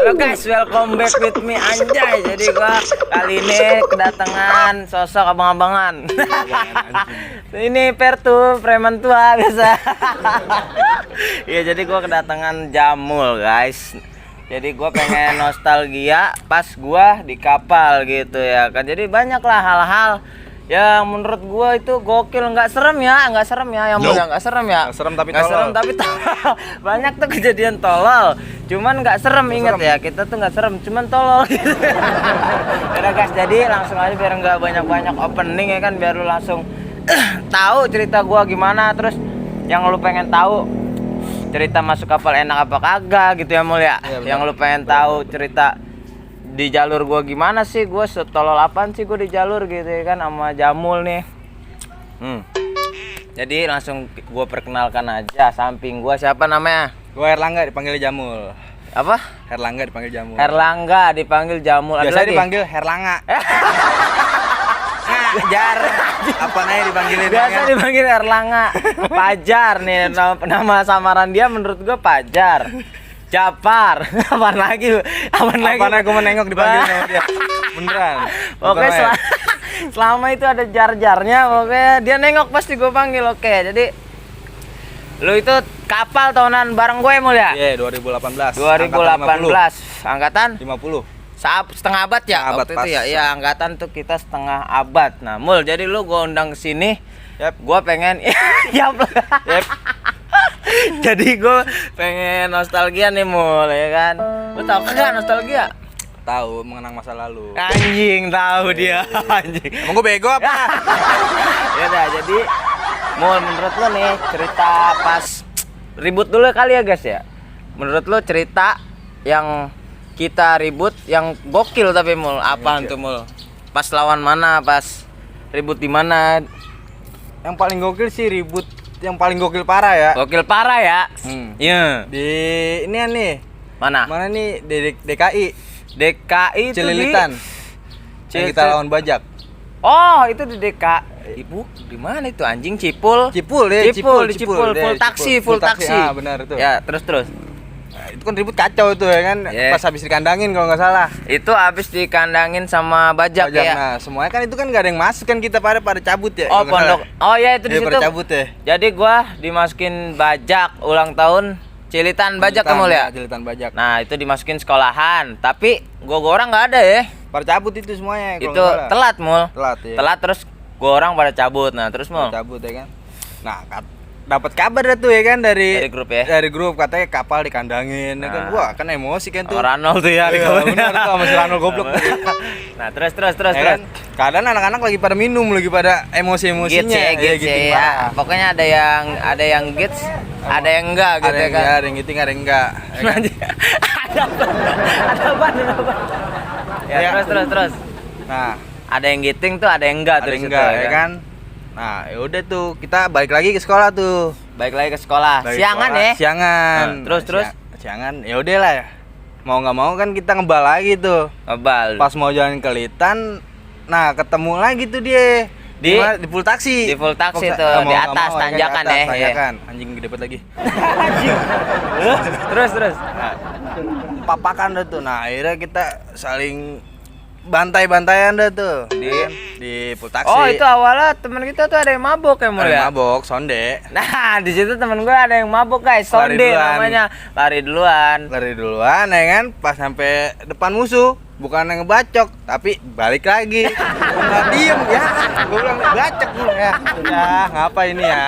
Halo guys, welcome back with me anjay. Jadi gua kali ini kedatangan sosok abang-abangan. Ini Pertu, preman tua biasa. Iya, jadi gua kedatangan Jamul, guys. Jadi gua pengen nostalgia pas gua di kapal gitu ya kan. Jadi banyak lah hal-hal yang menurut gua itu gokil, nggak serem ya, yang mulia nggak serem ya. Nggak serem tapi nggak tolol. serem tapi tolol. Banyak tuh kejadian tolol. Cuman nggak serem, inget ya, kita tuh nggak serem, cuman tolol gitu. Udah guys, jadi langsung aja biar nggak banyak-banyak opening ya kan, biar lu langsung tahu cerita gua gimana, terus yang lu pengen tahu cerita masuk kapal enak apa kagak gitu ya Mul ya. Iya, Yang lu pengen tahu cerita di jalur gua gimana sih, gua setolol apaan sih gua di jalur gitu ya kan sama Jamul nih. Jadi langsung gua perkenalkan aja, samping gua siapa namanya? Gua Herlangga dipanggil Jamul. Apa? Herlangga dipanggil Jamul. Herlangga dipanggil Jamul. Ada Biasa lagi? dipanggil Herlanga. Ngajar. Apa namanya dipanggilin? Biasa dipanggil Herlanga. Pajar nih nama samaran dia, menurut gua Pajar. Japar. Apaan lagi? Apaan lagi? Apaan aku menengok dipanggil sama dia. Beneran. Oke, selama itu ada jar-jarnya, oke, dia nengok pasti gue panggil. Oke, jadi lu itu kapal tahunan bareng gue Mul ya? Iya, 2018. 2018 angkatan 50. setengah abad ya Setengah abad waktu itu pas. ya. Iya, angkatan tuh kita setengah abad. Nah, Mul, jadi lu gue undang ke sini. Yap. Gue pengen yap. Jadi gue pengen nostalgia nih Mul ya kan. Lu tau kagak nostalgia? Tahu mengenang masa lalu. Anjing, tahu dia. Anjing. Emang gue bego apa? Ya udah, jadi Mul, menurut lo nih cerita pas ribut dulu kali ya guys ya. Menurut lo cerita yang kita ribut yang gokil tapi Mul, apaan tuh Mul? Pas lawan mana? Pas ribut di mana? Yang paling gokil sih ribut yang paling gokil parah ya. Gokil parah ya. Iya. Di ini nih. Mana? Mana nih di DKI. DKI itu Celilitan. di Yang kita lawan bajak. Oh, itu di DKI. Ibu, di mana itu anjing? Cipul. Cipul ya, Cipul, Cipul. full taksi. Ah, benar itu. Ya, terus. Nah, itu kan ribut kacau tuh ya kan. Yeah. Pas habis dikandangin kalau nggak salah. Itu habis dikandangin sama bajak ya. Nah, semuanya kan itu kan nggak ada yang masuk kan, kita pada cabut ya. Oh, kalau nggak pondok. salah. Oh ya, itu di Iya, situ. pada cabut ya. Jadi gua dimasukin bajak ulang tahun Cilitan bajak kamu ya. Cilitan bajak. Nah, itu dimasukin sekolahan, tapi gua orang nggak ada ya. Pada cabut itu semuanya kalau Itu nggak salah. telat Mul. Telat ya. Telat, terus gua orang pada cabut. Nah, terus Mul. Pada cabut ya kan. Nah, dapat kabar dah tuh ya kan dari grup ya. Dari grup katanya kapal dikandangin ya kan. Nah. Wah, kan emosi kan tuh. Oh, Ranol tuh ya. Iya, benar tuh sama si Ranol goblok. Nah, terus. Ya kan? Keadaan anak-anak lagi pada minum, lagi pada emosi-emosinya. Gits ya. Pokoknya ada yang gits, ada yang enggak gitu Ada ya yang kan. ada yang giting, ada yang enggak. Ya kan? Ada apa? Ya, Ya. terus. Nah, Ada yang giting tuh, ada yang enggak ada tuh yang di situ, enggak ya kan. Nah, ya udah tuh kita balik lagi ke sekolah tuh. Baik lagi ke sekolah. Balik Siangan sekolah, ya. Siangan. Nah, terus? Siangan. Ya udah lah ya. Mau nggak mau kan kita ngebal lagi tuh. Ngebal. Pas mau jalan ke Litan, nah ketemu lagi tuh dia di full taksi. Di full taksi tuh, Mau di nggak atas mau, tanjakan di atas, ya. tanjakan. Anjing gede banget lagi. Terus. Nah, papakan dah tuh. Nah, akhirnya kita saling bantai-bantaian dah tuh di full taksi. Oh, itu awalnya teman kita tuh ada yang mabok ya Mul ada ya. mabok, sonde. Nah, di situ temen gue ada yang mabok guys, Lari sonde duluan. namanya. Lari duluan. Lari duluan ya kan, pas sampai depan musuh bukan ngebacok, tapi balik lagi. Gua nggak diem ya, gue bilang bacok lu ya. Ya ngapa ini ya?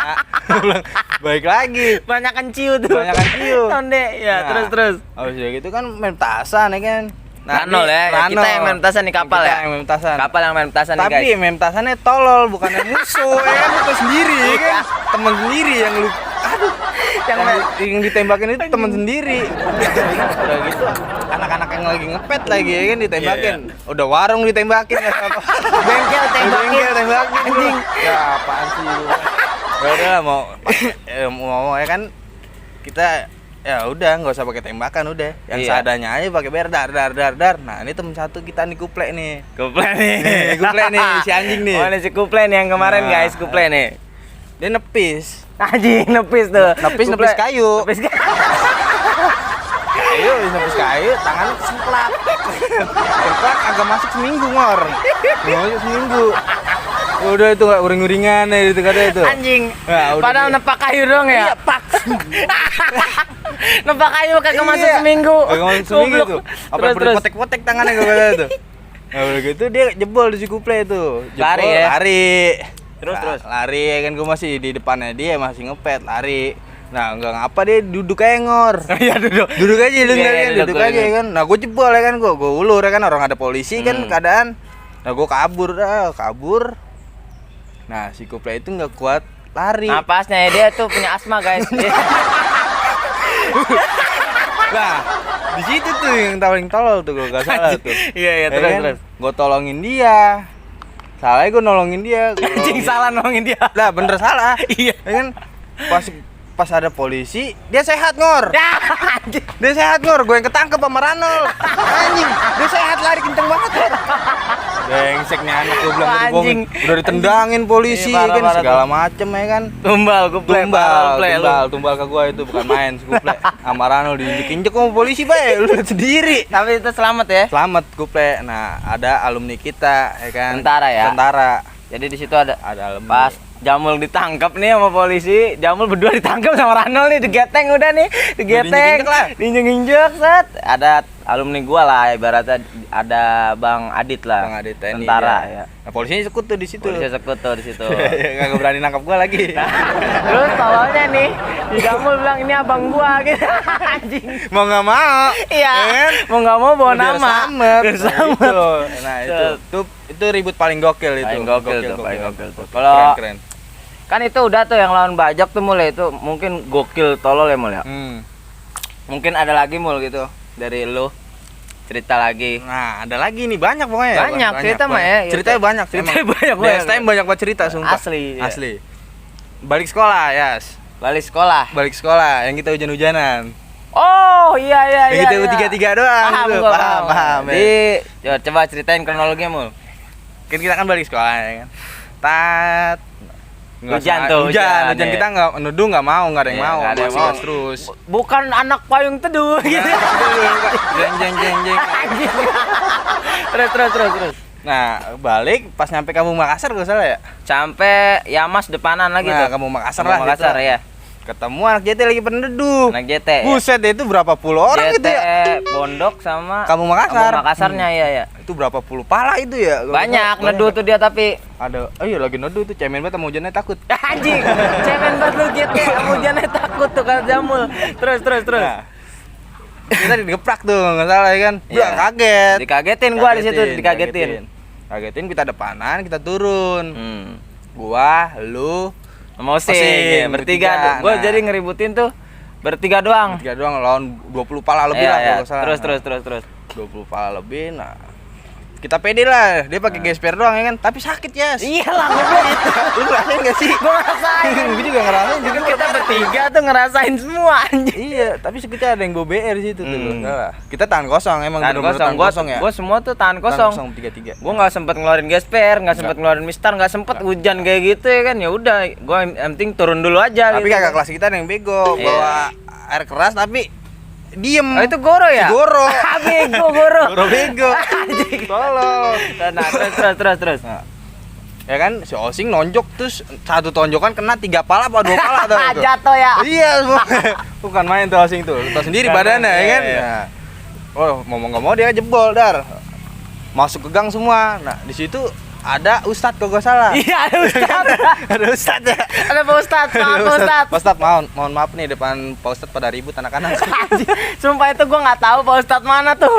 Gua bilang balik lagi. Banyakan ciu tuh. Banyakan ciu. Sonde, ya Nah, terus. Habis gitu kan main petasan ya kan. Ranol ini ya, kita yang main petasan di kapal Kita ya. yang main petasan. Kapal yang main petasan nih Tapi guys. main petasannya tolol, bukan yang musuh ya kan, itu sendiri ya kan. Temen sendiri yang lu yang ditembakin itu temen sendiri. Udah gitu anak-anak yang lagi ngepet lagi ya kan ditembakin. Udah warung ditembakin ya apa. Bengkel tembakin. Bengkel tembakin. Anjing. Ya apaan sih lu. Ya udah lah, mau ya kan kita ya udah nggak usah pakai tembakan, udah yang Iya. seadanya aja pakai dar. Nah ini temen satu kita nih kuplek nih. Kuplek nih. Kuplek nih si anjing nih. Oh, ini si kuplek nih yang kemarin Nah. guys, kuplek nih. Dia nepis. Anjing, nepis tuh. Nepis Kuplek. kayu. Nepis kayu. kayu, nembus kayu, tangannya kesemplak. Kesemplak agak masuk seminggu ngor. Masuk seminggu. Udah itu nggak uring-uringan ya itu kata itu. Anjing. Nah, udah Padahal dia. nepak kayu dong ya. Iya, pak. Nepak kayu kagak masuk Iya. seminggu. Kagak masuk seminggu Goblok. tuh. Apa Terus, perlu terus. potek-potek tangannya gue kata itu. Nah udah gitu dia jebol di si Kuple itu. Jebol, Lari ya? Lari. Terus, Nah, terus. Lari ya kan gue masih di depannya dia masih ngepet lari. Nah enggak ngapa dia duduk aja ngor. Iya duduk. Duduk aja lu Iya, kan duduk, duduk aja duduk. kan. Nah gue jebol ya kan gue ulur ya kan orang ada polisi kan keadaan. Nah gue kabur. Nah si Kuple itu nggak kuat lari. Napasnya ya, dia tuh punya asma guys. Nah di situ tuh yang paling tolol tuh gue gak salah tuh. Iya iya Ya terus kan? terus. Gue tolongin dia. Salahnya gue nolongin dia. Anjing salah nolongin dia. Lah bener salah. Iya. Ya kan pas ada polisi dia sehat ngor. Ya, anjing. Dia sehat ngor, gue yang ketangkep sama Ranol. Anjing, dia sehat lari kenceng banget. Brengsek nih anak gue bilang Wah, dibohongin. anjing. Udah ditendangin polisi Iya, parah, kan parah, segala tuh. macem ya kan. Tumbal gue play. Tumbal ke gua itu bukan main Kuple. Sama Ranol diinjek-injek sama polisi bae, lu lihat sendiri. Tapi itu selamat ya. Selamat Kuple. Nah, ada alumni kita ya kan. Tentara ya? Tentara. Jadi di situ ada Ada alumni. pas Jamul ditangkap nih sama polisi, Jamul berdua ditangkap sama Ranol nih, digeteng udah nih, digeteng, diinjek-injek lah. diinjek-injek set. Ada alumni gua lah, ibaratnya ada Bang Adit lah, Bang Adit TNI, tentara ya. ya. Nah, polisinya sekutu di situ. Polisi sekutu di situ. Enggak berani nangkap gua lagi. Terus tololnya nih, si Jamul bilang ini abang gua gitu. Anjing. Mau nggak mau. Iya. ya kan? Mau nggak mau bawa Biar nama. selamat. Biar selamat. Nah, itu ribut paling gokil itu. Paling gokil tuh, paling gokil tuh. Kalau- keren. Kan itu udah tuh yang lawan bajak tuh mulai itu mungkin gokil tolol ya mul ya. Mungkin ada lagi mul gitu dari lu cerita lagi. Nah, ada lagi nih banyak pokoknya. ya. Banyak, cerita mah ya, gitu. Ceritanya banyak. Ceritanya emang. banyak Di banget. STM banyak banget cerita sumpah. Asli, iya. Asli. Balik sekolah, Yas. Balik sekolah. Balik sekolah yang kita hujan-hujanan. Oh iya iya Yang iya. kita iya. bertiga-tiga doang Paham gitu. gua, Paham. ya. Jadi coba ceritain kronologinya mul. Kan kita kan balik sekolah ya kan. Tat nggak Hujan sengaja- tuh, hujan hujan, ya. Kita nggak nuduh nggak mau, nggak ada yang Iya, mau, nggak ada yang masih mau. gas terus. Bukan anak payung teduh gitu. Jeng jeng jeng jeng. terus. Nah, balik pas nyampe Kampung Makassar gue salah ya? Sampai Yamas depanan lagi Nah, tuh. Kampung Makassar Kampung lah. Makassar gitu. ya. Ketemu anak JT lagi penduduk. Anak JT. Ya. Buset itu berapa puluh orang JT gitu ya? Pondok sama Kampung Makassar. Kampung Makassarnya ya. Itu berapa puluh pala itu ya? Banyak neduh tuh dia tapi Ada, oh iya lagi neduh tuh cemen banget sama hujannya takut. anjing, cemen banget lu JT, hujannya takut tuh kata Jamul. Terus. Nah, kita digeprak tuh nggak salah ya kan? Gua Iya. kaget. Dikagetin gua di situ, dikagetin. Kagetin kita depanan, kita turun. Hmm. Gua, lu, Mau sih, Osing, bertiga. bertiga. Gua Nah. jadi ngeributin tuh bertiga doang. tiga doang lawan 20 pala lebih Iya, lah iya. kalau nggak salah. Terus. 20 pala lebih. Nah, kita pede lah. Dia pakai gesper doang ya kan, tapi sakit ya. Iyalah goblok. Lu ngerasain gak sih? Gua ngerasain. Gue juga ngerasain juga. Kita bertiga tuh ngerasain semua anjing. Iya, tapi sekitar ada yang bawa BR di situ tuh. Hmm. Salah. Kita tahan kosong emang Tahan bener-bener kosong, tahan ya. gua semua tuh tahan Tahan kosong. 3-3. Gua nggak sempet ngeluarin gesper, nggak sempet ngeluarin mistar, nggak sempet hujan kayak gitu ya kan. Ya udah, gua yang penting turun dulu aja. Tapi gitu. kakak kelas kita ada yang bego, Iya. bawa air keras tapi diem. Oh, itu Goro ya? Si Goro. Bego Goro. Goro bego. Anjing. Tolol. Nah, terus. Nah, ya kan si Osing nonjok terus satu tonjokan kena 3 pala apa 2 pala tuh. Jatuh ya. Iya, bukan main tuh Osing tuh. Tahu sendiri Bukan badannya main, ya kan. iya, iya. Nah, oh, mau nggak mau dia jebol dar. Masuk ke gang semua. Nah, di situ ada Ustadz kalau nggak salah. Iya, ada Ustadz. Ada Ustadz ya. Ada Pak Ustadz, maaf Pak Ustadz. Pak Ustadz, mohon maaf nih depan Pak Ustadz pada ribut anak-anak. Anjing, sumpah itu gua nggak tahu Pak Ustadz mana tuh.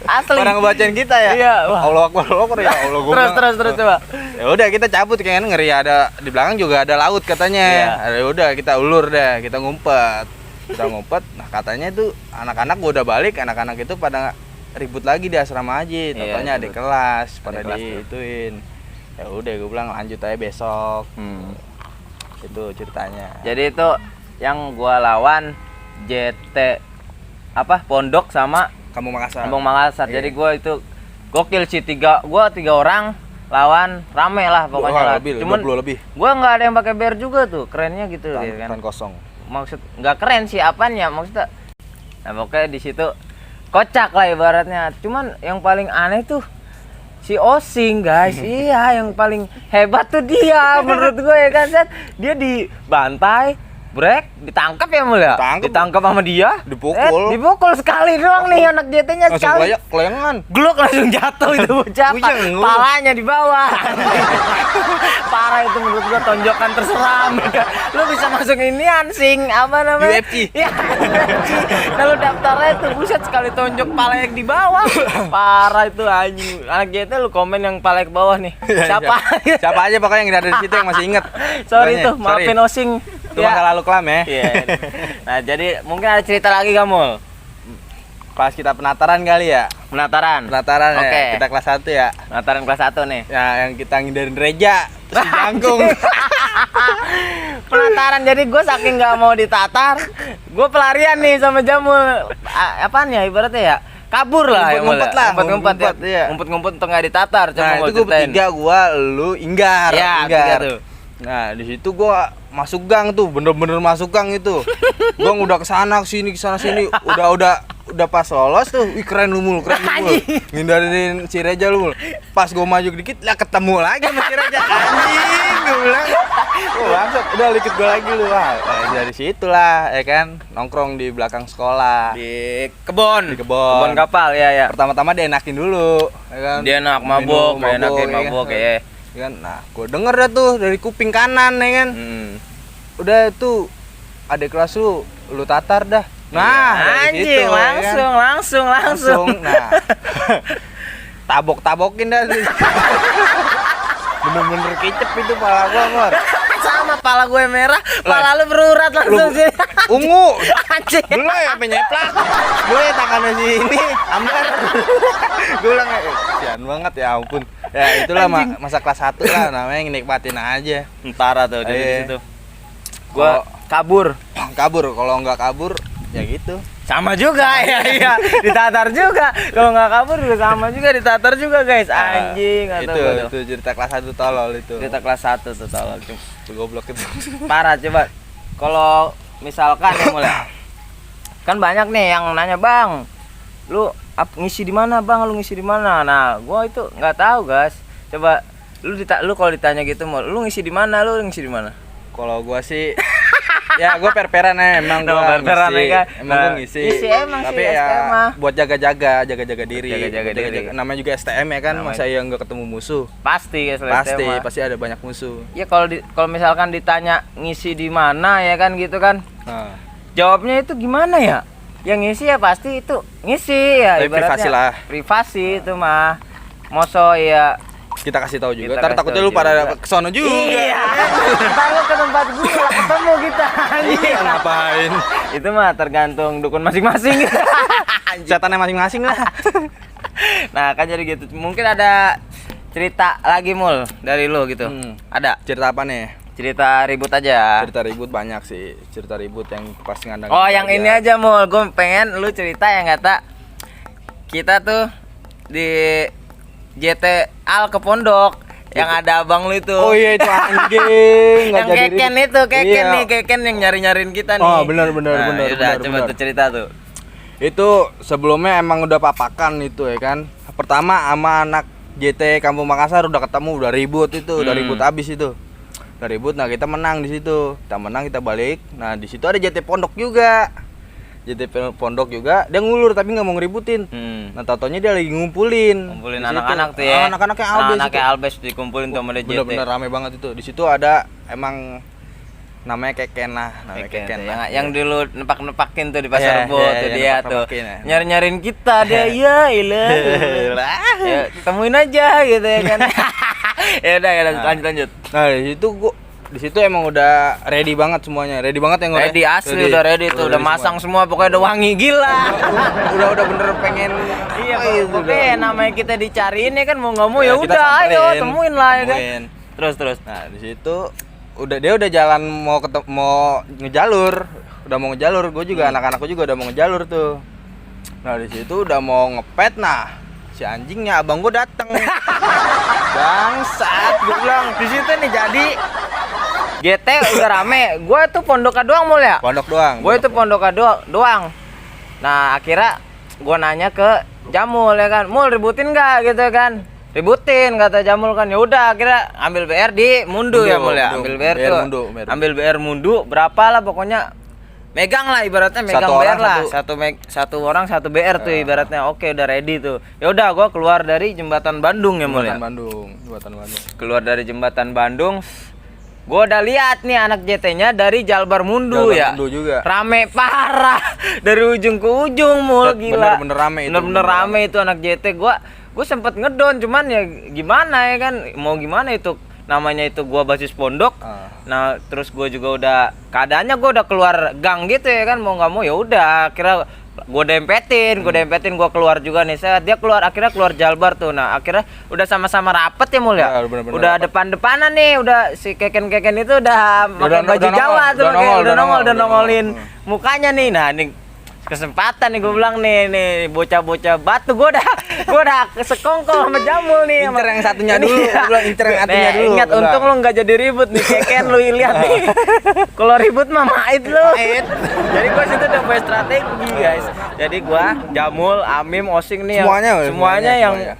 Asli. Orang ngebacain kita ya. Iya, wah. Allah Akbar ya Allah. Gua bilang, Terus coba. Ya udah kita cabut kayaknya ngeri ada di belakang juga ada laut katanya. Iya. Ya udah kita ulur deh, kita ngumpet. Nah katanya itu anak-anak gua udah balik, anak-anak itu pada ribut lagi di asrama Haji. Iya, Totonya adik ribut. kelas pada Adik kelas diituin. Ya udah gua bilang lanjut aja besok. Itu ceritanya. Jadi itu yang gua lawan JT apa Pondok sama Kamu Makassar. Kampung Makassar. Iya. Jadi gua itu gokil sih gua tiga orang lawan rame lah pokoknya Wah, lah. lebih, Cuman 20 lebih. gua nggak ada yang pakai bear juga tuh, kerennya gitu ya kan. Tan kosong. Maksud nggak keren sih apanya maksudnya. Nah pokoknya di situ kocak lah ibaratnya. Cuman yang paling aneh tuh si Osing guys. Iya, yang paling hebat tuh dia menurut gue ya kan, Set. Dia dibantai, break, ditangkap ya mulia. Ditangkap sama dia, dipukul sekali doang nih anak JT-nya sekali. Langsung kelengan. Gluk langsung jatuh itu bocah. Palanya di bawah. Parah itu menurut gua, tonjokan terseram. Lu bisa masuk inian sing apa namanya? UFC. Iya, UFC. Kalau daftarnya itu buset sekali tonjok pala yang di bawah. Parah itu anjing. Anak JT lu komen yang pala ke bawah nih. Siapa? Siapa aja pokoknya yang ada di situ yang masih inget. Sorry tuh, maafin Osing. Itu masa lalu kelam ya. Iya. Nah, jadi mungkin ada cerita lagi kamu. Pas kita penataran kali ya. Penataran Ya. Oke. Kita kelas 1 ya. Penataran kelas 1 nih. Ya, yang kita ngindarin Reja. Terus jangkung. Penataran, jadi gue saking nggak mau ditatar, gue pelarian nih sama Jamul. Apaan ya ibaratnya ya? Kabur lah, ngumpet lah. Ngumpet ya. Iya. Ngumpet untuk nggak ditatar. Nah, itu gue bertiga, lu Inggar. Ya, Inggar. tuh. Nah, di situ gua masuk gang tuh, bener-bener masuk gang itu. Gua udah kesana sini udah pas lolos tuh. Wih, keren lu Mul. Ngindarin si Reja lu Mul. Pas gua maju dikit lah ketemu lagi sama si Reja. Anjing, gua bilang. Oh, langsung udah likit gua lagi lu. Wah, dari situlah ya kan, nongkrong di belakang sekolah. Di kebon kapal ya. Pertama-tama dia enakin dulu, ya kan. Dia enak mabok, mabok ya. Kan, nah, gue denger dah tuh dari kuping kanan ya kan. Udah tuh adik kelas lu tatar dah. Nah, anjing, situ, langsung. Nah, tabok-tabokin dah. Bener-bener kicep itu pala gua, Mor. Sama pala gue merah, pala lu berurat langsung sih. Ungu. Anjing. Belum ya penyeplak. Gue tangannya sini ambar. Gue bilang kasihan banget ya ampun. Ya itulah masa kelas 1 lah, namanya nikmatin aja. Entara tuh di situ. Gua kabur. Kalau nggak kabur ya gitu. Sama juga ya. Ditatar juga. Kalau nggak kabur juga sama juga, ditatar juga guys. Anjing itu cerita kelas 1 tolol itu. Cerita kelas 1 tuh tolol. Goblok itu. Parah. Coba kalau misalkan ya mulai kan banyak nih yang nanya, "Bang, lu ngisi di mana, Bang? Lu ngisi di mana?" Nah, gua itu nggak tahu, guys. Coba lu kalau ditanya gitu, lu ngisi di mana? Lu ngisi di mana? Kalau gua sih ya gua per-peran emang gua ngisi. Emang gua ngisi. Emang tapi sih, ya STM buat jaga-jaga diri. Jaga diri. Namanya juga STM ya kan, masa yang enggak ketemu musuh. Pasti Pasti ada banyak musuh. Ya kalau misalkan ditanya ngisi di mana ya kan gitu kan. Nah, jawabnya itu gimana ya? Yang ngisi ya pasti itu ngisi ya, tapi ibaratnya privasi lah. Privasi itu mah. Moso ya kita kasih tahu juga. Ntar takutnya lu pada kesono juga. Iya. Ntar lu ke tempat gue lah ketemu kita. Iya, ngapain? Itu mah tergantung dukun masing-masing. Setannya masing-masing lah. Nah, kan jadi gitu. Mungkin ada cerita lagi Mul dari lu gitu. Ada. Cerita apa nih? Cerita ribut aja. Cerita ribut banyak sih. Cerita ribut yang pas ngandang. Oh, yang ini aja Mul. Gue pengen lu cerita yang kata kita tuh di JT Al ke pondok yang ada abang lu itu. Oh iya itu anjing. Yang keken itu, keken yang nyari-nyariin kita nih. Oh benar. Coba tuh cerita tuh. Itu sebelumnya emang udah papakan itu ya kan. Pertama sama anak JT Kampung Makassar udah ketemu, udah ribut itu, udah ribut abis itu. Udah ribut, nah kita menang di situ. Kita menang, kita balik. Nah di situ ada JT Pondok juga. JT Pondok juga, dia ngulur tapi nggak mau ngeributin. Nah tatonya dia lagi ngumpulin anak-anak tuh ya. Anak-anaknya Albes. Anaknya Albes dikumpulin tuh sama dia JT. Bener-bener rame banget itu. Di situ ada emang namanya Keken lah, yang dulu nepak-nepakin tuh di pasar Rebo tuh dia tuh. Ya. Nyari-nyariin kita dia. Ya ilah. Ya, temuin aja gitu ya kan. Ya udah lanjut. Nah, di situ emang udah ready banget semuanya. Ready banget yang ready asli, udah ready tuh, udah masang semua pokoknya udah wangi gila. udah bener pengen. Iya, pokoknya namanya kita dicariin ya kan, mau nggak mau ya udah ayo temuin lah ya kan. Terus. Nah, di situ dia udah jalan mau ngejalur. Udah mau ngejalur, gue juga anak-anakku juga udah mau ngejalur tuh. Nah, di situ udah mau ngepet, nah si anjingnya abang gue dateng. Bangsat, gue bilang di situ nih jadi GT udah rame. Gue tuh pondokan doang Mul ya? Pondok doang. Gue itu pondokan doang. Nah, akhirnya gua nanya ke Jamul ya kan, "Mul ributin nggak?" gitu kan. Ributin kata Jamul kan. Ya udah akhirnya ambil BR di Mundu ya Mul ya. Ambil BR tuh. Ambil BR Mundu berapa lah pokoknya. Megang lah ibaratnya megang Satu BR orang lah. Satu orang satu BR tuh ibaratnya. Oke udah ready tuh. Ya udah gua keluar dari jembatan Bandung ya Mul ya. Jembatan Bandung. Keluar dari jembatan Bandung. Gua udah lihat nih anak JT-nya dari Jalbar Mundu ya. Mundu juga. Rame parah. Dari ujung ke ujung Mul gila. Bener-bener rame itu. Bener-bener rame itu anak JT. Gue sempet ngedon cuman ya gimana ya kan, mau gimana itu namanya itu gua basis pondok. Nah terus gue juga udah keadaannya gue udah keluar gang gitu ya kan, mau nggak mau ya udah akhirnya gue dempetin gue keluar juga nih. Dia keluar akhirnya keluar Jalbar tuh. Nah akhirnya udah sama-sama rapet ya Mul ya. Udah depan-depanan nih, udah si keken itu udah pakai baju Jawa tuh, udah nongolin mukanya nih. Nah ini kesempatan nih gue bilang nih bocah-bocah batu gue udah sekongkol sama Jamul nih. Incer yang satunya dulu, gue bilang incer yang satunya dulu. Ingat untung lu nggak jadi ribut nih keken lu lihat nih. Kalau ribut mah mait lu. Jadi gue situ udah punya strategi guys. Jadi gue Jamul, Amim, Osing nih semuanya yang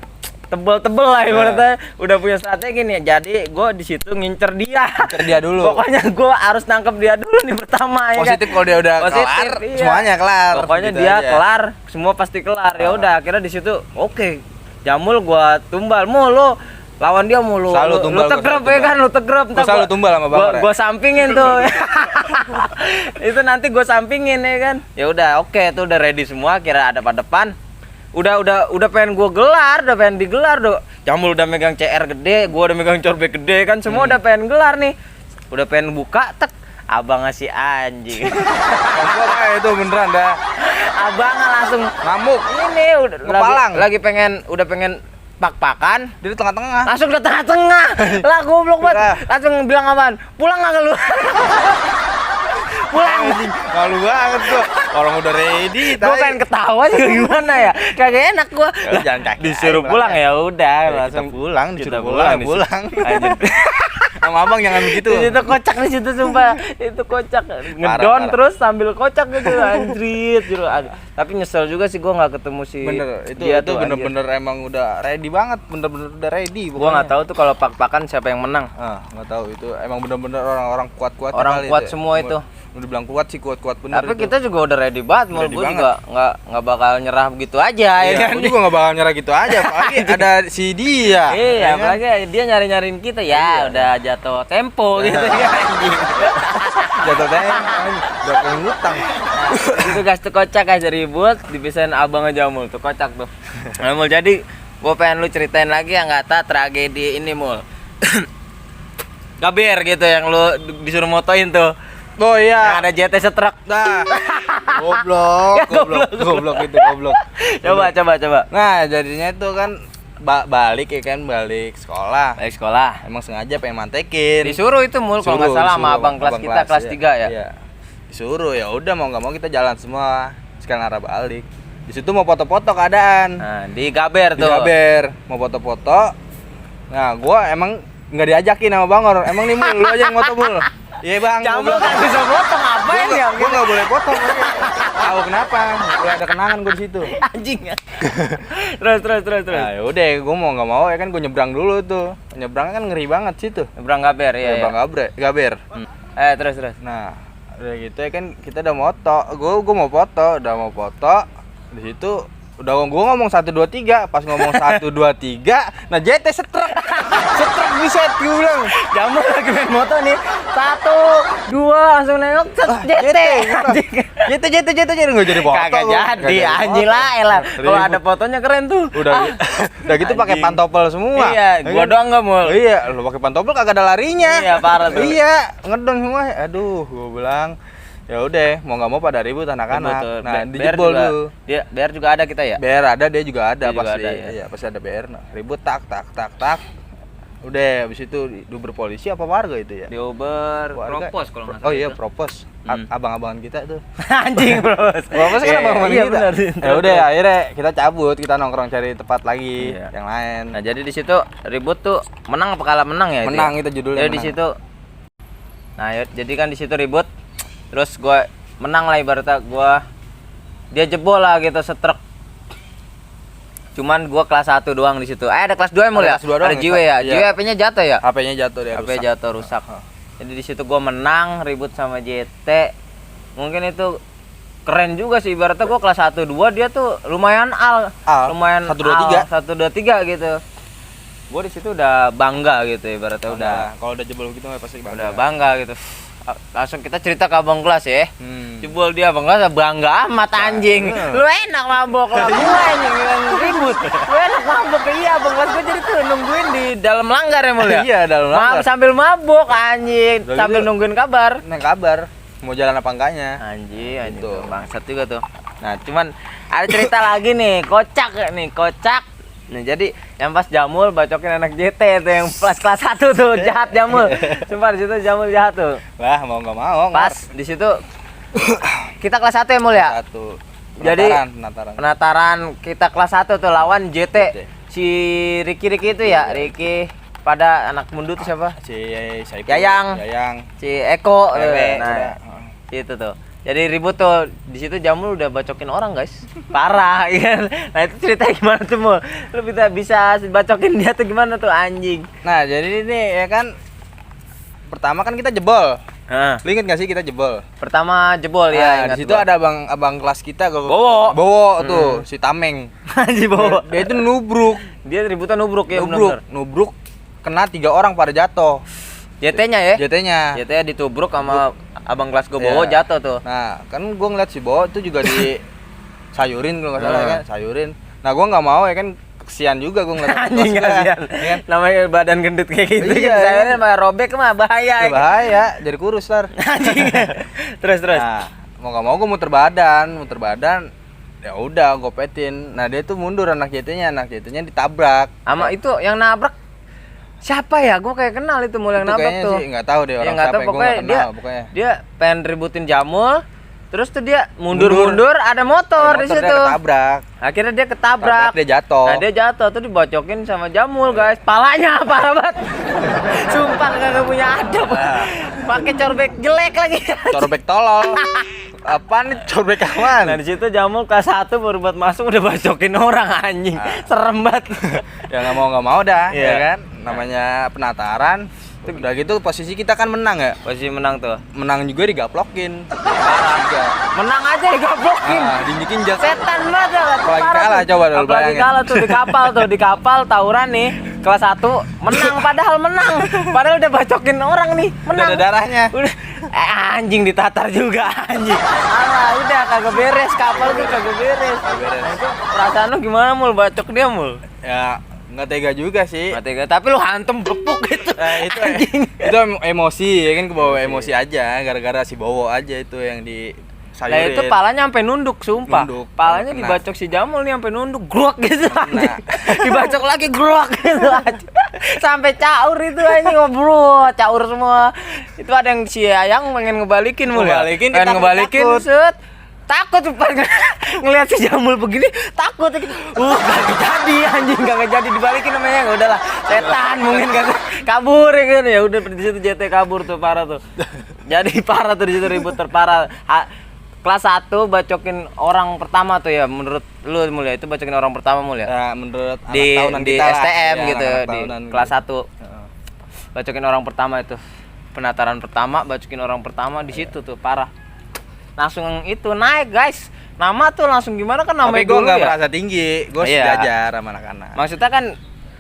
tebel-tebel lah ibaratnya udah punya strategi nih. Jadi gue di situ ngincer dia dulu. Pokoknya gue harus nangkep dia dulu nih pertama ya positif kan? Kalau dia udah kelar, iya. Semuanya kelar. Pokoknya gitu dia aja. Kelar, semua pasti kelar. Ya udah akhirnya di situ oke. Jamul gue tumbal mulu. Lawan dia mulu. Lu tegrep ya kan, lu tegrep. Gue selalu tumbal sama Bang. Gue sampingin tuh. Itu nanti gue sampingin ya kan. Ya udah oke tuh udah ready semua, kira ada pada depan. Udah pengen gue gelar, udah pengen digelar tuh. Jamul udah megang CR gede, gue udah megang corbek gede kan, semua udah pengen gelar nih. Udah pengen buka, tek abang ngasih anjing. Pokoknya itu beneran dah. Abang langsung ngamuk. Ini udah udah pengen pak-pakan di tengah-tengah. Langsung ke tengah-tengah. Lah goblok banget. Langsung bilang apaan? Pulang enggak lu? Pulang anjing. Malu banget gua. Orang udah ready, gua pengen ketawa juga gimana ya? Kagak enak gua. Disuruh pulang ya udah, langsung pulang, disuruh pulang. Sama abang jangan begitu. Itu kocak di situ sumpah. Itu kocak. Ngedon terus sambil kocak gitu anjrit gitu. Tapi nyesel juga sih gua enggak ketemu si bener, itu bener-bener emang udah ready banget, bener-bener udah ready pokoknya. Gua enggak tahu tuh kalau pak-pakan siapa yang menang. Enggak tahu itu emang bener-bener orang-orang kuat-kuat. Orang kuat semua itu. Udah bilang kuat sih, kuat bener. Tapi kita juga udah ready banget, mau gue juga nggak bakal nyerah begitu aja ya kan. Gue juga nggak bakal nyerah gitu aja, apalagi ada si dia. Iya, apalagi dia nyariin kita ya, udah jatuh tempo gitu ya anjing. Jatuh tempo, udah pengen ngutang. Itu gas tuh kocak aja ribut, dipisahin abang aja Mul, tuh kocak tuh. Nah, Mul, jadi gue pengen lu ceritain lagi yang kata tragedi ini Mul. Gaber gitu yang lu disuruh motoin tuh. Oh iya. Yang ada JT setruk. Nah. Goblok. Coba. Nah, jadinya itu kan balik sekolah. Emang sengaja pengen mantekin. Disuruh itu Mul kalau enggak salah sama abang kelas kita kelas 3 ya. Iya. Disuruh ya udah mau enggak mau kita jalan semua sekalian arah balik. Di situ mau foto-foto keadaan. Nah, di Gaber tuh. Di Gaber mau foto-foto. Nah, gua emang enggak diajakin sama Bangor. Emang nih Mul, lu aja yang foto Mul. Iya bang, Jamul kan bisa potong ngapain ya? Gue nggak boleh potong. Tahu kenapa? Boleh ada kenangan gue di situ. Anjing. Terus. Nah, yaudah, gue mau nggak mau ya kan gue nyebrang dulu tuh. Nyebrang kan ngeri banget situ. Nyebrang Gaber ya. Nyebrang Gaber. Terus. Nah, udah gitu ya kan kita udah moto. Gue mau foto, di situ udah gue ngomong 1 2 3, pas ngomong 1 2 3, nah JT setrek bisa gue bilang. Jamul lagi main moto nih. 1 2 langsung nengok JT. JT enggak jadi foto. Kagak jadi anjing lah elah. Kalau ada fotonya keren tuh. Udah gitu pakai pantopel semua. Iya, gua doang enggak Mul. Iya, lu pakai pantopel kagak ada larinya. Iya, parah tuh. Iya, ngedon semua. Aduh, gua bilang ya udah mau nggak mau pada ribut anak-anak. Nah, dijebol dulu. Dia BR juga ada kita ya? BR ada, dia juga ada pasti. Iya, pasti ada BR. Nah, ribut tak. Udah habis itu di Uber polisi apa warga itu ya? Di Uber propos kalau enggak salah. Oh iya, propos. Abang-abangan kita tuh. Anjing, propos. Propos kan abang-abangan kita. Benar. Ya udah akhirnya kita cabut, kita nongkrong cari tempat lagi yang lain. Nah, jadi di situ ribut tuh menang apa kalah menang ya? Menang itu judulnya. Jadi di situ. Nah, jadi kan di situ ribut. Terus gue menang lah ibaratnya dia jebol lah gitu setruk Cuman gua kelas 1 doang di situ. Ada kelas 2 ya mul ya? Kelas 2 doang, Ada jiwe ya. iya. Jiwe HP-nya jatuh ya? HP-nya jatuh dia. HP jatuh rusak. Jadi di situ gua menang ribut sama JT. Mungkin itu keren juga sih, ibaratnya gua kelas 1 2 dia tuh lumayan lumayan 1 2 3. 1 2 3 gitu. Gua di situ udah bangga gitu ibaratnya udah Kalau udah jebol gitu mah pasti bangga. udah bangga gitu. Langsung kita cerita ke abang kelas ya. Jebol dia abang kelas bangga amat anjing. Lu enak mabok lah gua anjing yang ribut. Lu enak mabok iya abang kelas gua jadi tuh nungguin di dalam langgar ya mul ya. Iya, dalam langgar. Sambil mabok anjing, Udah sambil gitu. nungguin kabar. Neng kabar mau jalan apa enggaknya. Anjing Gitu. tuh bangsat juga tuh. Nah, cuman ada cerita lagi nih, kocak. Nah, jadi yang pas Jamul bacokin anak JT tuh yang kelas 1 tuh jahat Jamul. Sumpah di situ Jamul jahat tuh. Lah, mau enggak mau. Pas di situ kita kelas 1 ya Mul ya. Satu. Jadi penataran. penataran kita kelas 1 tuh lawan JT. Si Riki itu ya, Riki pada anak mundut siapa? Si Saiful, Yayang. Si Eko. Wewe, Nah, udah. itu tuh. Jadi ribut tuh di situ Jamul udah bacokin orang guys, parah ya. Nah itu cerita gimana tuh Mul? Lu bisa bacokin dia tuh gimana tuh anjing? Nah, jadi ini ya kan pertama kan kita jebol. Nah, Lu inget gak sih kita jebol? pertama jebol Nah, ya. di ingat situ gua. ada abang kelas kita Bowo. Bowo tuh, si Tameng. anjing bawa. Dia itu nubruk. Dia ributan nubruk ya nubruk, benar. nubruk kena 3 orang pada jatuh. JT-nya ya? JT-nya. JT-nya ditubruk sama abang kelas gue bawa Iya. jatuh tuh. Nah, kan gua ngeliat si Bowo itu juga di sayurin kalau nggak salah ya kan, sayurin. Nah, gua nggak mau ya kan, kesian juga gua ngeliat Anjing kelasnya, kasihan. ya kan. Namanya badan gendut kayak gitu. Iya, Kan, saya iya. mah robek mah bahaya. Ya, bahaya, jadi kurus ntar. Anjing. terus. Nah, mau nggak mau gua muter badan. Ya udah, gua petin. Nah, dia tuh mundur anak JT-nya ditabrak. Sama itu yang nabrak siapa ya? Gue kayak kenal itu Mul yang Itu nabrak kayaknya tuh. sih nggak tahu deh orang Ya, nggak siapa, tahu, yang gua pokoknya nggak kenal pokoknya. Dia pengen ributin Jamul, terus tuh dia mundur, ada motor di Motor situ. dia ketabrak. Akhirnya dia ketabrak. Dia jatuh. Nah, dia jatuh tuh dibocokin sama Jamul, guys. Palanya parah banget. Sumpah kagak punya adab. Pakai corbek jelek lagi. Corbek tolol. Apaan nih corbek aman? Nah, di situ Jamul kelas 1 baru buat masuk udah bacokin orang anjing. Serem banget. Ya nggak mau dah, Iya. ya kan? Namanya penataran. Udah gitu posisi kita kan menang ya. Posisi menang tuh. Menang juga digaplokin. Parah juga. Menang aja digablokin. Dinyikin jas. Setan banget ya. Apalagi Parah kalah, tuh. coba lu Apalagi bayangin. kalah tuh di kapal tawuran nih. Kelas 1 menang padahal udah bacokin orang nih, Udah menang. ada darahnya. Udah anjing ditatar juga anjing. Alah, udah kagak beres kapal tuh kagak beres. Nah, itu perasaan lu gimana Mul bacok dia Mul? Ya nggak tega juga sih. Nggak tega, tapi lu hantem blepuk gitu. Nah, itu anjing. itu emosi ya kan, kebawa emosi aja gara-gara si Bowo aja itu yang di Nah sayurin. itu palanya sampai nunduk, sumpah. Nunduk, Palanya kena. dibacok si Jamul nih sampai nunduk, grok gitu anjing. Dibacok lagi grok gitu anjing. Sampai caur itu anjing ngobrol, caur semua. Itu ada yang si Ayang pengen ngebalikin Mul ya. Ngebalikin, Pengen takut, ngebalikin, takut. set. Takut pas ngeliat si Jamul begini, takut. Gak jadi anjing, gak jadi dibalikin namanya. Nggak udahlah, setan mungkin kagak kabur ya kan. Ya udah di situ JT kabur tuh parah tuh. Jadi parah tuh di situ ribut terparah. Kelas 1 bacokin orang pertama tuh ya, menurut lu Mulia itu bacokin orang pertama Mulia Ya, menurut di anak tahunan di kita lah. STM Ya, gitu anak di tahunan kelas gitu. 1 bacokin orang pertama itu penataran pertama bacokin orang pertama di situ tuh parah langsung itu naik guys nama tuh langsung gimana kan namanya Tapi gue dulu nggak ya merasa tinggi, gue Iya. sejajar sama anak-anak. maksudnya kan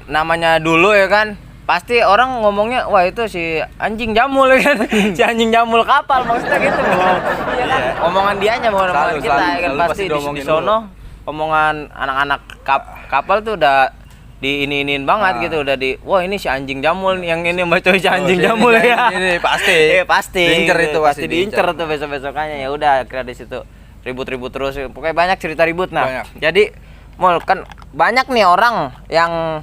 namanya dulu ya kan pasti orang ngomongnya wah itu si anjing Jamul ya kan si anjing Jamul kapal maksudnya gitu iya kan omongan dianya mau omongan kita ya kan selalu pasti di diomongin sono omongan anak-anak kapal tuh udah di ini-iniin banget gitu udah di wah ini si anjing Jamul nih, yang ini baca si anjing Jamul ya Ini pasti. pasti Diincer itu pasti diincer tuh besok-besokannya ya udah akhirnya di situ ribut-ribut terus pokoknya banyak cerita ribut nah Banyak. jadi Mul kan banyak nih orang yang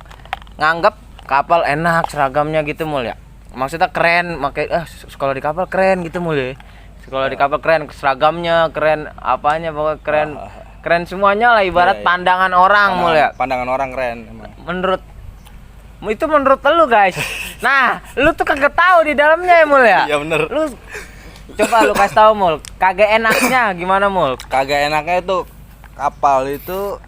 nganggap kapal enak seragamnya gitu Mul ya maksudnya keren makanya sekolah di kapal keren gitu Mul ya sekolah di kapal keren seragamnya keren apanya pokoknya keren semuanya lah ibarat Iya, iya. pandangan orang Mul ya Pandangan orang keren emang. menurut lu guys nah lu tuh kagak tahu di dalamnya ya Mul ya Iya bener. lu coba lu kasih tahu Mul kagak enaknya gimana Mul Kagak enaknya tuh kapal itu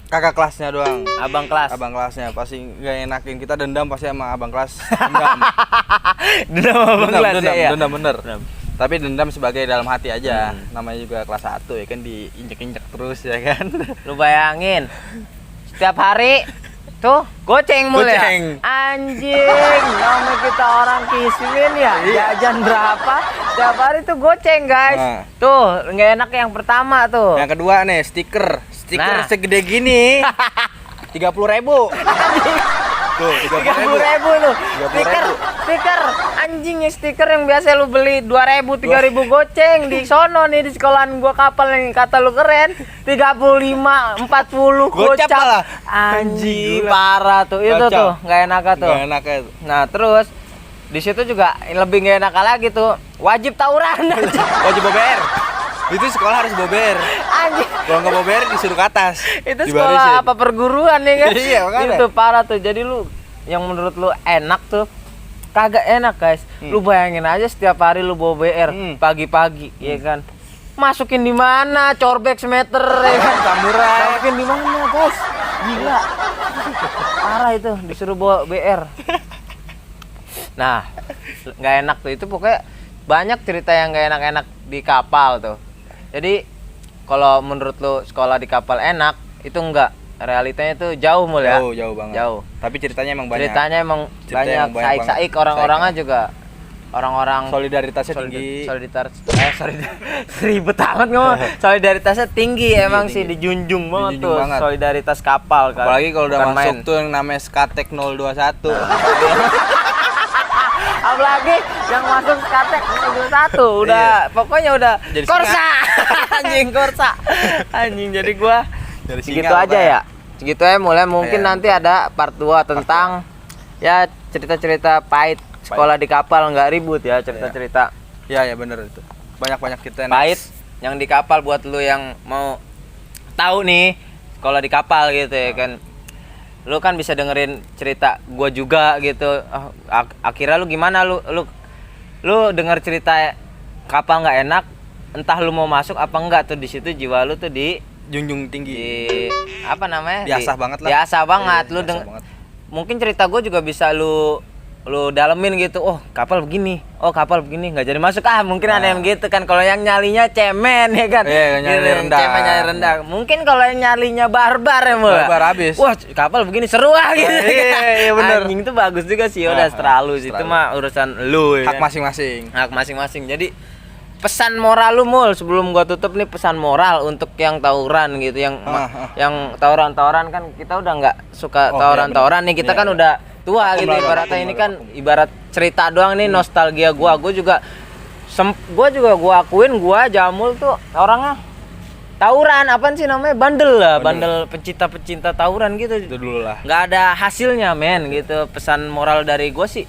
kakak kelasnya doang. Abang kelas. Abang kelasnya pasti nggak enakin, kita dendam pasti sama abang kelas. Dendam. Dendam abang kelas ya. Dendam bener. Tapi dendam sebagai dalam hati aja. Namanya juga kelas 1 ya kan, diinjek-injek terus ya kan. Lu bayangin setiap hari tuh goceng mulu ya. Goceng. Anjing, namanya kita orang kismin ya. Jajan berapa? Setiap hari tuh goceng, guys. Nah. Tuh, nggak enak yang pertama tuh. Yang kedua nih, stiker Nah. segede gini. 30.000. Tuh, 30.000 tuh. 30.000. Stiker anjing ya, stiker yang biasa lu beli 2.000 3.000 goceng di sono nih di sekolahan gua kapal yang kata lu keren 35 40 Gocap malah. anjing Anjing, parah tuh itu Gocap. tuh nggak enak tuh. Nggak enak ya. Nah terus di situ juga lebih nggak enak lagi tuh, wajib tawuran. Wajib bober. Itu sekolah harus bober. Anjing, Kalau nggak bober disuruh ke atas. itu Dibarisin. sekolah apa perguruan ya kan? Iya, makanya. Itu parah tuh. Jadi lu yang menurut lu enak tuh kagak enak, guys. Lu bayangin aja setiap hari lu bawa BR pagi-pagi, ya kan? Masukin di mana? Corbek semeter ya kan? Samurai. Masukin di mana, guys? Gila. Parah itu disuruh bawa BR. Nah, nggak enak tuh, itu pokoknya banyak cerita yang nggak enak-enak di kapal tuh. Jadi kalau menurut lu sekolah di kapal enak, itu enggak. Realitanya tuh jauh mul ya. Jauh banget. Jauh. Tapi ceritanya emang banyak. Ceritanya emang Cerita banyak yang banyak saik-saik, banget. orang-orangnya juga orang-orang Solidaritasnya tinggi. ribet amat ngomong. Solidaritasnya tinggi emang sih, dijunjung banget Dijunjung tuh banget. solidaritas kapal kan. Apalagi kalau udah Bukan masuk main. tuh yang namanya Skatek 021. Apalagi yang masuk Skatek 1 udah pokoknya udah Jadi Korsa. Anjing Korsa. Anjing jadi gua Dari segitu singa, aja Pak. ya. Segitu aja mulai mungkin Iya. nanti ada part 2 tentang ya cerita-cerita pahit sekolah di kapal, nggak ribut ya cerita-cerita Iya bener itu. Banyak-banyak kita yang pahit yang di kapal buat lu yang mau tahu nih sekolah di kapal gitu ya kan. Lu kan bisa dengerin cerita gua juga gitu. Akhirnya lu gimana lu denger cerita kapal nggak enak, entah lu mau masuk apa enggak tuh, di situ jiwa lu tuh junjung tinggi. di apa namanya? Diasah banget lah. Diasah banget. Iya, Lu diasah banget. mungkin cerita gue juga bisa lu dalemin gitu. Oh, kapal begini. Oh, kapal begini, nggak jadi masuk. Mungkin ada yang gitu kan. Kalau yang nyalinya cemen ya kan. Iya, nyali Gitu, rendah. Cemen nyali rendah. Mungkin kalau yang nyalinya barbar ya, Mul. Barbar habis. Wah, kapal begini seru gitu. Iya, bener. Anjing tuh bagus juga sih. Udah terlalu sih. Itu mah urusan lu ya. Hak kan? masing-masing. Hak masing-masing. Jadi pesan moral lu Mul, sebelum gua tutup nih, pesan moral untuk yang tawuran gitu, yang tawuran-tawuran kan kita udah nggak suka tawuran-tawuran nih, kita kan udah tua gitu ibaratnya. Ini kan ibarat cerita doang nih, nostalgia gua juga gua akuin gua Jamul tuh orangnya tawuran, apaan sih namanya, bandel pecinta tawuran gitu. Itu dulu lah. Nggak ada hasilnya men gitu. Pesan moral dari gua sih,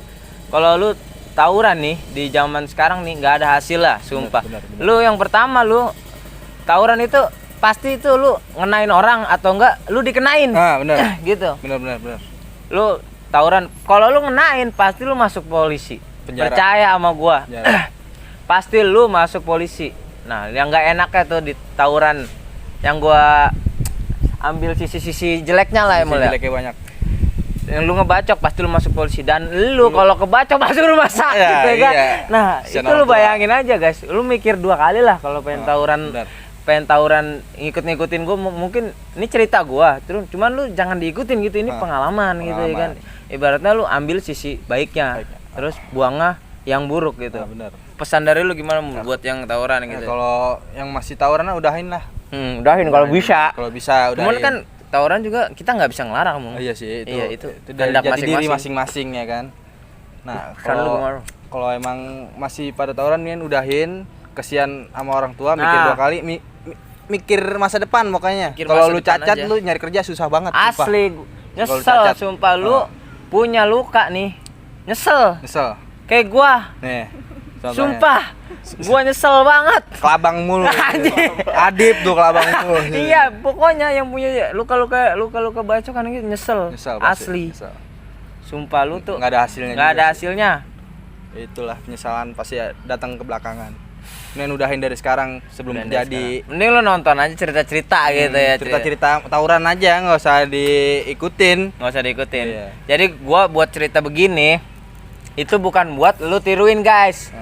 kalau lu tawuran nih di zaman sekarang nih nggak ada hasil lah, sumpah. Benar. Lu yang pertama lu tawuran itu pasti itu lu ngenain orang atau enggak lu dikenain. Benar. Gitu. Benar. Lu tawuran, kalau lu ngenain pasti lu masuk polisi. Penjara. Percaya sama gua. Penjara. Pasti lu masuk polisi. Nah, yang nggak enaknya tuh di tawuran yang gua ambil sisi-sisi jeleknya lah ya, Mul ya. Jeleknya banyak. Yang lu ngebacok pasti lu masuk polisi, dan lu kalau kebacok masuk rumah sakit ya kan. Iya. Nah, Kasian itu lu orang tua. bayangin aja guys, lu mikir 2 kali lah kalau pengen tawuran. benar. Pengen tawuran ngikutin gua, mungkin ini cerita gua, terus cuman lu jangan diikutin gitu, ini pengalaman gitu ya kan. Ibaratnya lu ambil sisi baiknya. Terus buangnya yang buruk gitu. Benar. Pesan dari lu gimana buat yang tawuran gitu? Kalau yang masih tawuran udahin lah. Udahin kalau bisa. Kalau bisa udahin. Cuman kan tawuran juga kita nggak bisa ngelarang, Mung. Iya sih, itu. Iya, itu dari kehendak jadi diri masing-masing ya kan. Nah, Pesan lu gimana? kalau emang masih pada tawuran kan udahin, kesian sama orang tua, mikir 2 kali, mikir masa depan pokoknya. Mikir Kalau masa lu depan cacat aja. lu nyari kerja susah banget. Sumpah. Asli Kalau nyesel, cacat. sumpah lu punya luka nih. Nyesel. Nyesel. Kayak gua. Nih. contohnya. Sumpah. Gua nyesel banget. Kelabang mulu. Adip tuh kelabang mulu. Iya, pokoknya yang punya luka bacokan gitu nyesel. Nyesel pasti, Asli. nyesel. Sumpah lu tuh Nggak ada hasilnya. nggak juga ada sih. hasilnya. Itulah penyesalan pasti datang ke belakangan. mending udahin dari sekarang sebelum Udah terjadi. sekarang. Mending lu nonton aja cerita-cerita gitu ya. Cerita-cerita tawuran aja, nggak usah diikutin. Nggak usah diikutin. Iya. Jadi gua buat cerita begini itu bukan buat lu tiruin guys.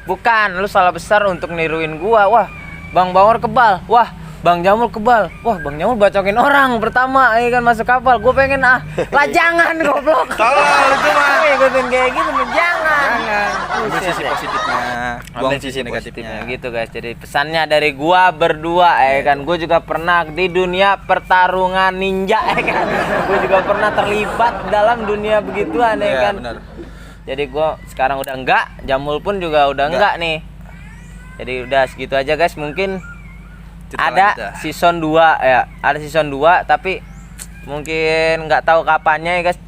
Bukan, lu salah besar untuk niruin gua. Wah, Bang Bawor kebal. Wah, Bang Jamul kebal. Wah, Bang Jamul bacokin orang pertama kan masuk kapal. Gue pengen lah jangan goblok. Tolong itu mah. Ikutin kayak gitu jangan. Ambil sisi positifnya, buang Ambil sisi negatifnya. gitu guys. Jadi pesannya dari gua berdua kan. Gue juga pernah di dunia pertarungan ninja kan. Gue juga pernah terlibat dalam dunia begituan Iya, kan. benar. Jadi gua sekarang udah enggak, Jamul pun juga udah enggak nih. Jadi udah segitu aja guys. Mungkin Cerita ada lanjut ya. season 2 ya. Ada season 2 tapi mungkin nggak tahu kapannya ya guys.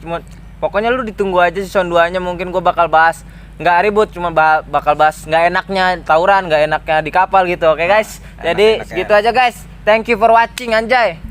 Pokoknya lu ditunggu aja season 2-nya. Mungkin gua bakal bahas nggak ribut, cuma bakal bahas nggak enaknya tawuran, nggak enaknya di kapal gitu. Oke guys. Jadi Enak-enaknya. segitu aja guys. Thank you for watching anjay.